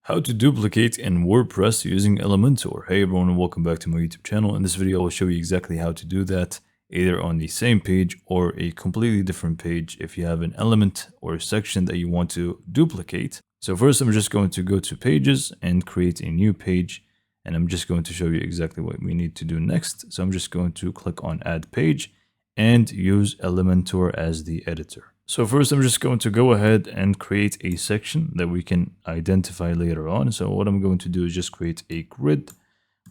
How to duplicate in WordPress using Elementor. Hey everyone, and welcome back to my YouTube channel. In this video, I'll show you exactly how to do that, either on the same page or a completely different page if you have an element or a section that you want to duplicate. So first, I'm just going to go to Pages and create a new page, and I'm just going to show you exactly what we need to do next. So I'm just going to click on Add Page and use Elementor as the editor. So first, I'm just going to go ahead and create a section that we can identify later on. So what I'm going to do is just create a grid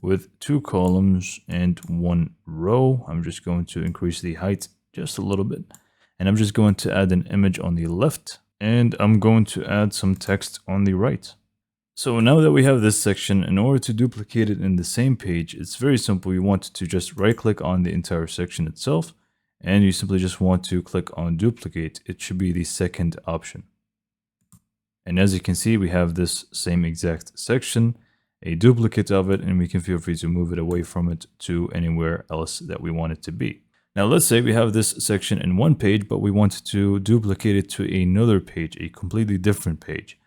with 2 columns and 1 row. I'm just going to increase the height just a little bit. And I'm just going to add an image on the left. And I'm going to add some text on the right. So now that we have this section, in order to duplicate it in the same page, it's very simple. You want to just right-click on the entire section itself. And you simply just want to click on duplicate. It should be the second option. And as you can see, we have this same exact section, a duplicate of it, and we can feel free to move it away from it to anywhere else that we want it to be. Now let's say we have this section in one page, but we want to duplicate it to another page, a completely different page.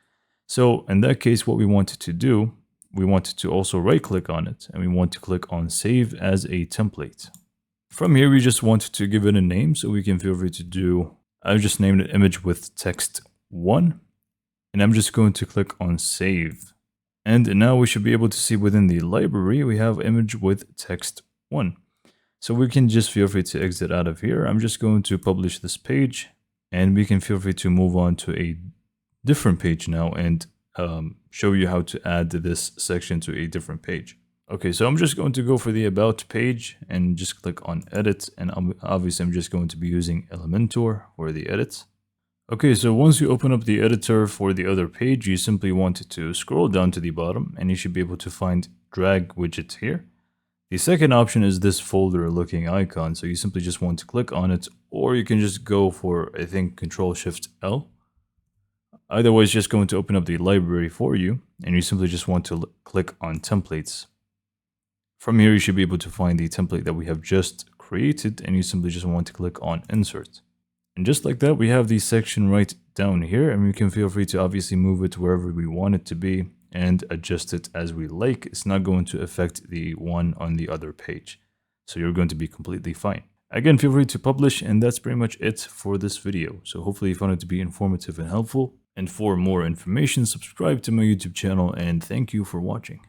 So in that case, what we wanted to do, we wanted to also right click on it, and we want to click on Save as a Template. From here, we just want to give it a name, so we can feel free to do, I just named it image with text 1, and I'm just going to click on Save. And now we should be able to see within the library, we have image with text 1. So we can just feel free to exit out of here. I'm just going to publish this page, and we can feel free to move on to a different page now and show you how to add this section to a different page. Okay, so I'm just going to go for the About page and just click on Edit, and obviously I'm just going to be using Elementor for the edit. Okay, so once you open up the editor for the other page, you simply want to scroll down to the bottom, and you should be able to find Drag Widget here. The second option is this folder looking icon, so you simply just want to click on it, or you can just go for, I think, Control-Shift-L. Either way, it's just going to open up the library for you, and you simply just want to click on Templates. From here, you should be able to find the template that we have just created, and you simply just want to click on Insert. And just like that, we have the section right down here, and we can feel free to obviously move it wherever we want it to be and adjust it as we like. It's not going to affect the one on the other page. So you're going to be completely fine. Again, feel free to publish, and that's pretty much it for this video. So hopefully you found it to be informative and helpful. And for more information, subscribe to my YouTube channel, and thank you for watching.